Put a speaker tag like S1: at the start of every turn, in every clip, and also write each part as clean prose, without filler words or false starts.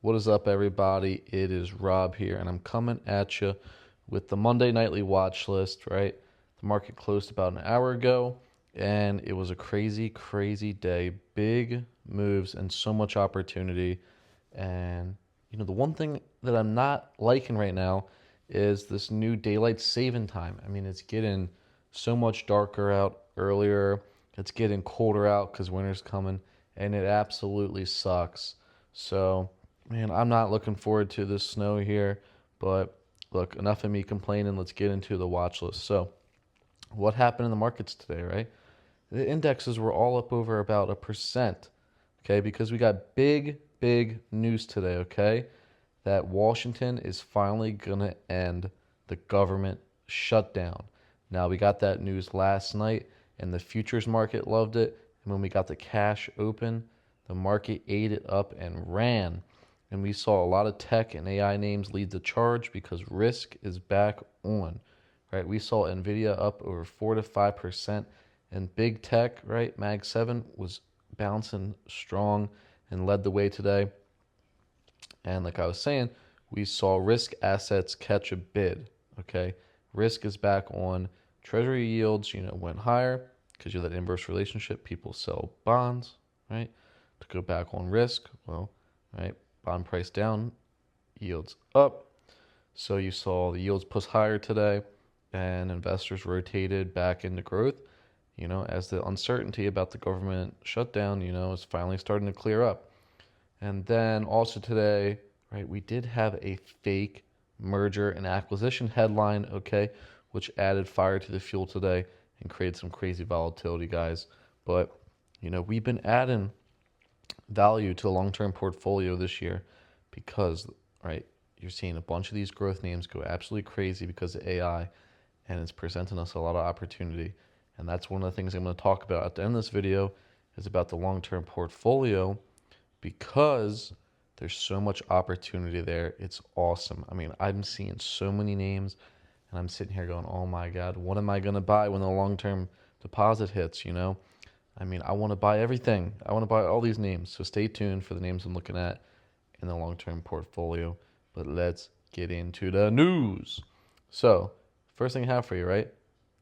S1: What is up, everybody? It is Rob here, and I'm coming at you with the Monday nightly watch list, right? The market closed about an hour ago, and it was a crazy, crazy day. Big moves and so much opportunity. And, the one thing that I'm not liking right now is this new daylight saving time. I mean, it's getting so much darker out earlier, it's getting colder out because winter's coming, and it absolutely sucks. So, man, I'm not looking forward to this snow here, but look, enough of me complaining. Let's get into the watch list. So, what happened in the markets today, right? The indexes were all up over about 1%, okay? Because we got big, big news today, okay? That Washington is finally going to end the government shutdown. Now, we got that news last night, and the futures market loved it. And when we got the cash open, the market ate it up and ran. And we saw a lot of tech and AI names lead the charge because risk is back on, right? We saw Nvidia up over 4 to 5%, and big tech, right? Mag 7 was bouncing strong and led the way today. And like I was saying, we saw risk assets catch a bid. Okay, risk is back on. Treasury yields, went higher because you have that inverse relationship. People sell bonds, right, to go back on risk. Well, right, bond price down, yields up. So you saw the yields push higher today, and investors rotated back into growth. As the uncertainty about the government shutdown, is finally starting to clear up. And then also today, right, we did have a fake merger and acquisition headline, okay, which added fire to the fuel today and created some crazy volatility, guys. But, we've been adding value to the long-term portfolio this year because, right, you're seeing a bunch of these growth names go absolutely crazy because of AI, and it's presenting us a lot of opportunity. And that's one of the things I'm going to talk about at the end of this video is about the long-term portfolio because there's so much opportunity there. It's awesome. I mean, I'm seeing so many names and I'm sitting here going, oh my God, what am I going to buy when the long-term deposit hits, I mean, I want to buy everything. I want to buy all these names. So stay tuned for the names I'm looking at in the long-term portfolio. But let's get into the news. So, first thing I have for you, right?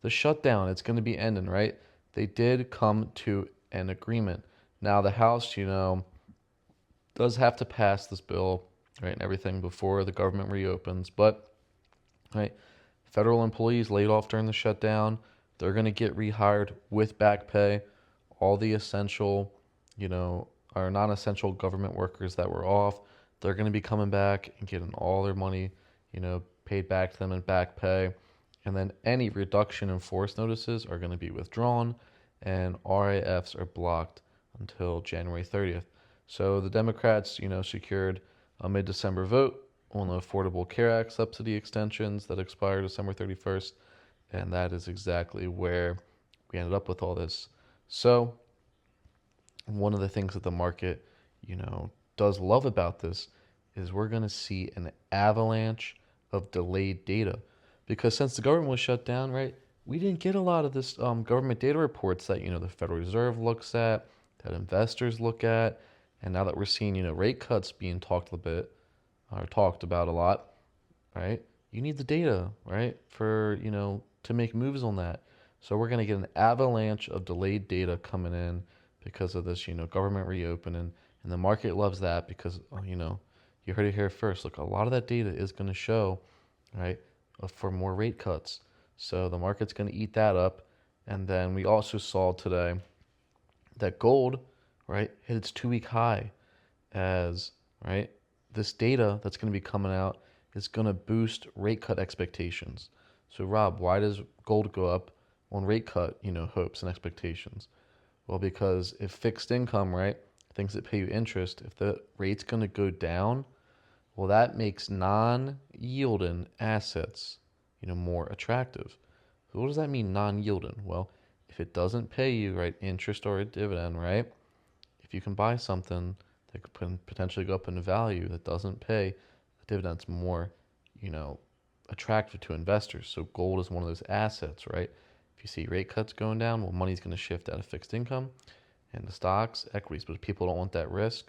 S1: The shutdown, it's going to be ending, right? They did come to an agreement. Now, the House, does have to pass this bill, right, and everything before the government reopens. But, right, federal employees laid off during the shutdown, they're going to get rehired with back pay. All the essential, or non-essential government workers that were off, they're going to be coming back and getting all their money, paid back to them in back pay. And then any reduction in force notices are going to be withdrawn, and RIFs are blocked until January 30th. So the Democrats, secured a mid-December vote on the Affordable Care Act subsidy extensions that expire December 31st, and that is exactly where we ended up with all this. So one of the things that the market, does love about this is we're going to see an avalanche of delayed data because since the government was shut down, right, we didn't get a lot of this government data reports that, the Federal Reserve looks at, that investors look at. And now that we're seeing, rate cuts being talked a bit or talked about a lot, right? You need the data, right, for, to make moves on that. So we're going to get an avalanche of delayed data coming in because of this, government reopening. And the market loves that because, you heard it here first. Look, a lot of that data is going to show, right, for more rate cuts. So the market's going to eat that up. And then we also saw today that gold, right, hit its 2 week high as, right, this data that's going to be coming out is going to boost rate cut expectations. So, Rob, why does gold go up on rate cut, hopes and expectations? Well, because if fixed income, right, things that pay you interest, if the rate's going to go down, well, that makes non-yielding assets, more attractive. So what does that mean, non-yielding? Well, if it doesn't pay you, right, interest or a dividend, right, if you can buy something that could potentially go up in value that doesn't pay, the dividend's more, attractive to investors. So gold is one of those assets, right? If you see rate cuts going down, well, money's going to shift out of fixed income and the stocks, equities. But if people don't want that risk,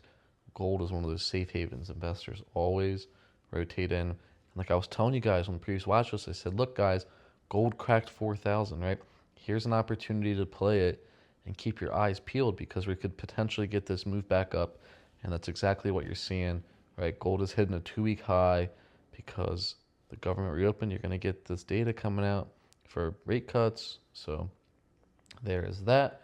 S1: gold is one of those safe havens investors always rotate in. And like I was telling you guys on the previous watch list, I said, look, guys, gold cracked 4,000, right? Here's an opportunity to play it and keep your eyes peeled because we could potentially get this move back up. And that's exactly what you're seeing, right? Gold is hitting a 2-week high because the government reopened. You're going to get this data coming out for rate cuts. So there is that.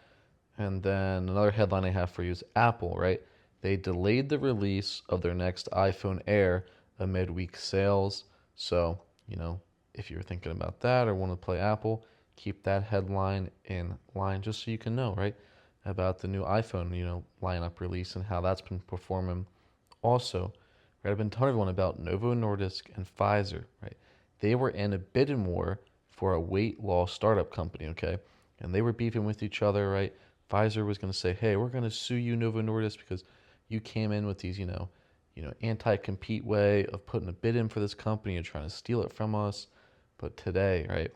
S1: And then another headline I have for you is Apple, right? They delayed the release of their next iPhone Air amid weak sales. So, if you're thinking about that or want to play Apple, keep that headline in line just so you can know, right? About the new iPhone, lineup release and how that's been performing. Also, right, I've been telling everyone about Novo Nordisk and Pfizer, right? They were in a bidding war for a weight loss startup company, okay? And they were beefing with each other, right? Pfizer was going to say, "Hey, we're going to sue you, Novo Nordisk, because you came in with these, anti-compete way of putting a bid in for this company and trying to steal it from us." But today, right,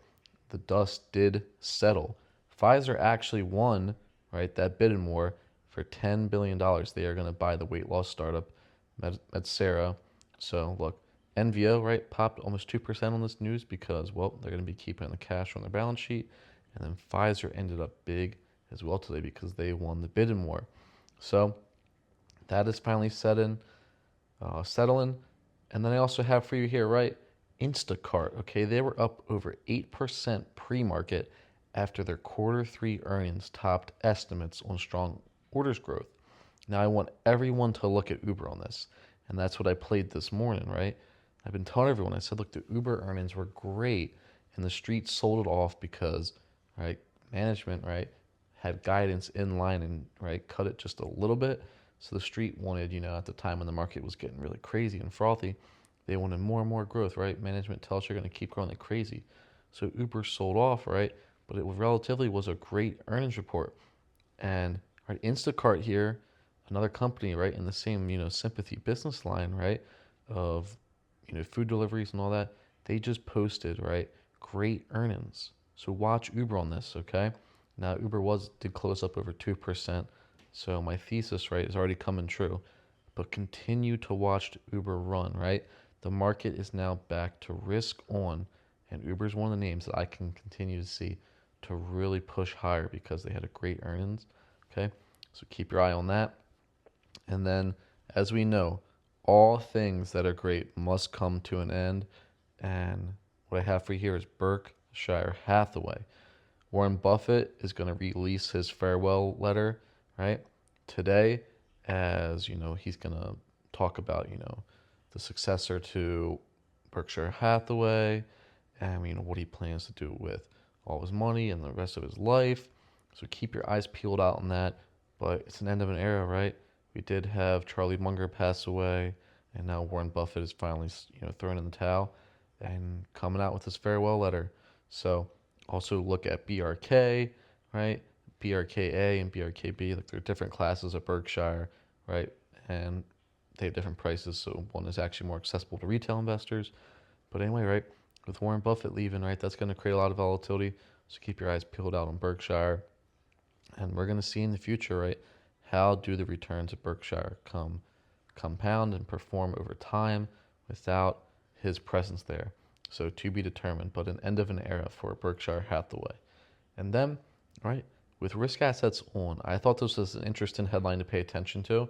S1: the dust did settle. Pfizer actually won, right, that bidding war for $10 billion. They are going to buy the weight loss startup Medsera. So look, NVO, right, popped almost 2% on this news because, well, they're going to be keeping the cash on their balance sheet. And then Pfizer ended up big as well today because they won the bidding war. So that is finally settling. And then I also have for you here, right, Instacart. Okay, they were up over 8% pre-market after their Q3 earnings topped estimates on strong orders growth. Now I want everyone to look at Uber on this, and that's what I played this morning, right? I've been telling everyone, I said, look, the Uber earnings were great, and the street sold it off because, right, management, right, had guidance in line and, right, cut it just a little bit. So the street wanted, at the time when the market was getting really crazy and frothy, they wanted more and more growth, right? Management tells you're going to keep growing like crazy. So Uber sold off, right? But it relatively was a great earnings report. And, right, Instacart here, another company, right, in the same, sympathy business line, right, of, food deliveries and all that, they just posted, right, great earnings. So watch Uber on this, okay? Now, Uber did close up over 2%, so my thesis, right, is already coming true. But continue to watch Uber run, right? The market is now back to risk on, and Uber is one of the names that I can continue to see to really push higher because they had a great earnings, okay? So keep your eye on that. And then, as we know, all things that are great must come to an end. And what I have for you here is Berkshire Hathaway. Warren Buffett is going to release his farewell letter, right, today, as he's going to talk about the successor to Berkshire Hathaway, and what he plans to do with all his money and the rest of his life. So keep your eyes peeled out on that. But it's an end of an era, right? We did have Charlie Munger pass away, and now Warren Buffett is finally throwing in the towel and coming out with his farewell letter. So also look at BRK, right? BRKA and BRKB, like they're different classes of Berkshire, right? And they have different prices, so one is actually more accessible to retail investors. But anyway, right, with Warren Buffett leaving, right, that's going to create a lot of volatility. So keep your eyes peeled out on Berkshire. And we're going to see in the future, right, how do the returns of Berkshire compound and perform over time without his presence there. So to be determined, but an end of an era for Berkshire Hathaway. And then, right, with risk assets on, I thought this was an interesting headline to pay attention to,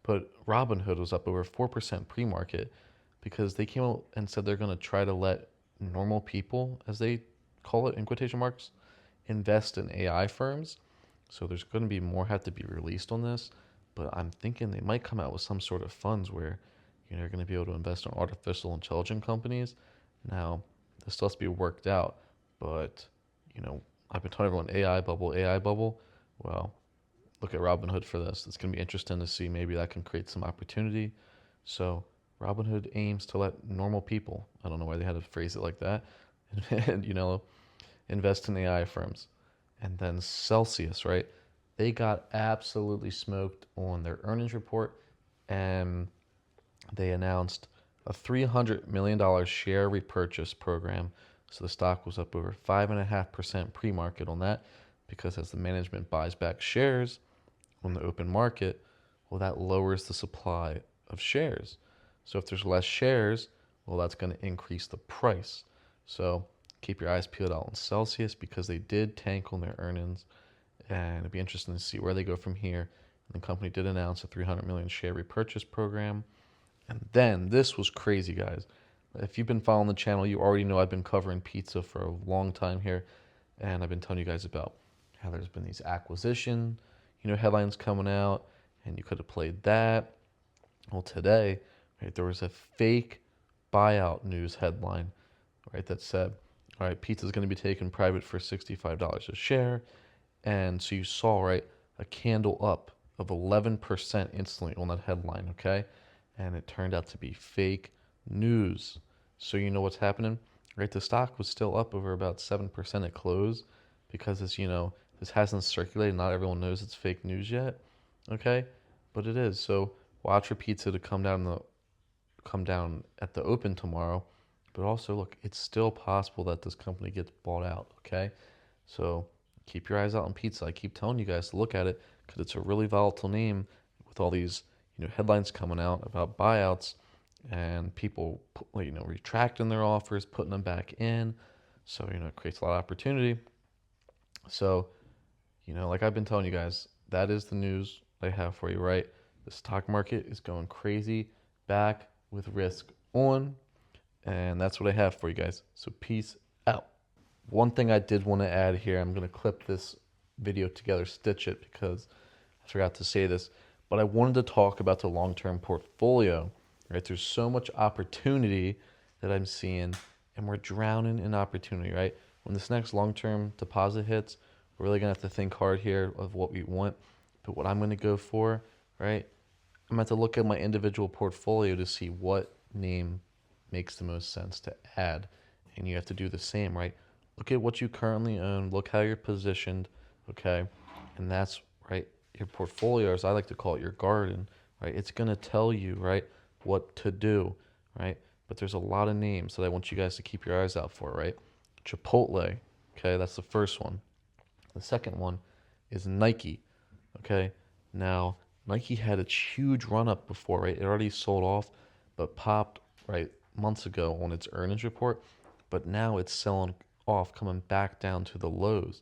S1: but Robinhood was up over 4% pre-market because they came out and said they're going to try to let normal people, as they call it in quotation marks, invest in AI firms. So there's going to be more have to be released on this, but I'm thinking they might come out with some sort of funds where you're going to be able to invest in artificial intelligence companies. Now, this still has to be worked out, but I've been telling everyone AI bubble, AI bubble. Well, look at Robinhood for this. It's going to be interesting to see. Maybe that can create some opportunity. So Robinhood aims to let normal people, I don't know why they had to phrase it like that, and invest in AI firms. And then Celsius, right? They got absolutely smoked on their earnings report, and they announced a $300 million share repurchase program. So the stock was up over 5.5% pre-market on that because as the management buys back shares on the open market, well, that lowers the supply of shares. So if there's less shares, well, that's going to increase the price. So keep your eyes peeled out on Celsius because they did tank on their earnings, and it'd be interesting to see where they go from here. And the company did announce a 300 million share repurchase program. And then this was crazy, guys. If you've been following the channel, you already know I've been covering pizza for a long time here, and I've been telling you guys about how there's been these acquisition, headlines coming out, and you could have played that. Well, today, right, there was a fake buyout news headline, right, that said, all right, pizza's going to be taken private for $65 a share. And so you saw, right, a candle up of 11% instantly on that headline, okay? And it turned out to be fake news. So you know what's happening, right? The stock was still up over about 7% at close because this hasn't circulated. Not everyone knows it's fake news yet, okay? But it is. So watch for pizza to come down at the open tomorrow. But also, look, it's still possible that this company gets bought out, okay? So keep your eyes out on pizza. I keep telling you guys to look at it because it's a really volatile name with all these headlines coming out about buyouts and people retracting their offers, putting them back in. So it creates a lot of opportunity. So like I've been telling you guys, that is the news I have for you, right? The stock market is going crazy, back with risk on, and that's what I have for you guys. So peace out. One thing I did want to add here, I'm going to clip this video together, stitch it, because I forgot to say this, but I wanted to talk about the long-term portfolio, right? There's so much opportunity that I'm seeing, and we're drowning in opportunity, right? When this next long-term deposit hits, we're really going to have to think hard here of what we want. But what I'm going to go for, right? I'm going to have to look at my individual portfolio to see what name makes the most sense to add. And you have to do the same, right? Look at what you currently own. Look how you're positioned, okay? And that's, right, your portfolio, as I like to call it, your garden, right? It's going to tell you, right, what to do, right? But there's a lot of names that I want you guys to keep your eyes out for, right? Chipotle, okay? That's the first one. The second one is Nike, okay? Now, Nike had a huge run up before, right? It already sold off, but popped, right, months ago on its earnings report. But now it's selling off, coming back down to the lows.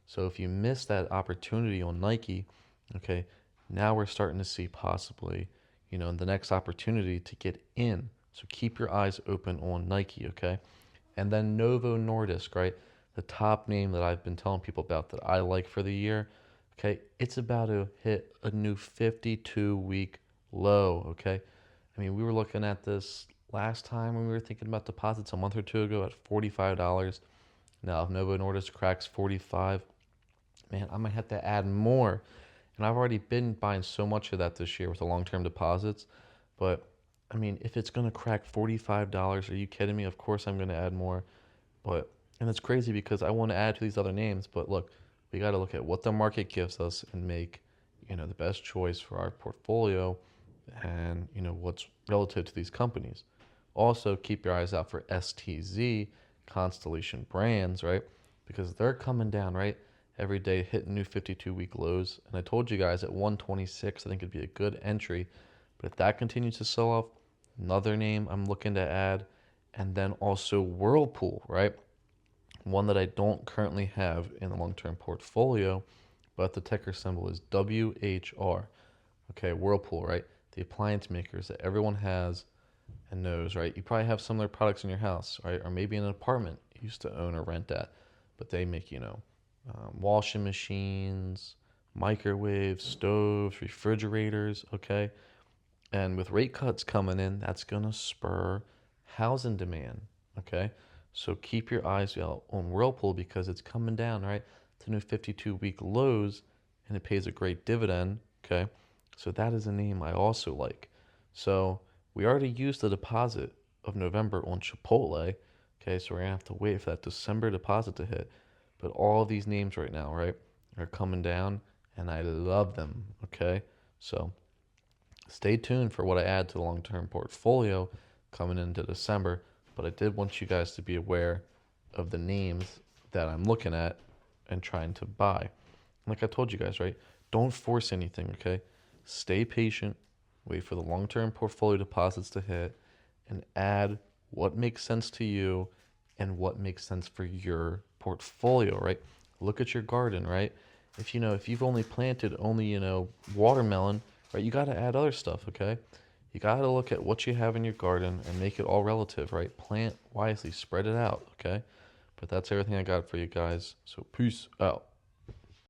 S1: So if you miss that opportunity on Nike, okay, now we're starting to see possibly, the next opportunity to get in. So keep your eyes open on Nike, okay? And then Novo Nordisk, right? The top name that I've been telling people about that I like for the year, okay? It's about to hit a new 52-week low, okay? I mean, we were looking at this last time when we were thinking about deposits a month or two ago at $45. Now, if Novo Nordisk cracks 45, man, I might have to add more. And I've already been buying so much of that this year with the long-term deposits. But, I mean, if it's going to crack $45, are you kidding me? Of course I'm going to add more. And it's crazy because I want to add to these other names. But look, we got to look at what the market gives us and make, the best choice for our portfolio and, what's relative to these companies. Also, keep your eyes out for STZ, Constellation Brands, right? Because they're coming down, right? Every day hitting new 52-week lows. And I told you guys at 126, I think it'd be a good entry. But if that continues to sell off, another name I'm looking to add. And then also Whirlpool, right? One that I don't currently have in the long-term portfolio, but the ticker symbol is WHR. Okay, Whirlpool, right? The appliance makers that everyone has and knows, right? You probably have similar products in your house, right? Or maybe in an apartment you used to own or rent at, but they make, washing machines, microwaves, stoves, refrigerators, okay? And with rate cuts coming in, that's going to spur housing demand, okay? So keep your eyes out on Whirlpool because it's coming down, right, to new 52-week lows, and it pays a great dividend, okay? So that is a name I also like. So we already used the deposit of November on Chipotle, okay? So we're going to have to wait for that December deposit to hit. But all of these names right now, right, are coming down, and I love them, okay? So stay tuned for what I add to the long-term portfolio coming into December. But I did want you guys to be aware of the names that I'm looking at and trying to buy. Like I told you guys, right? Don't force anything, okay? stay patient, wait for the long-term portfolio deposits to hit, and add what makes sense to you and what makes sense for your portfolio, right? Look at your garden, right? If you've only planted watermelon, right, you got to add other stuff, okay? You got to look at what you have in your garden and make it all relative, right? Plant wisely, spread it out, okay? But that's everything I got for you guys. So peace out.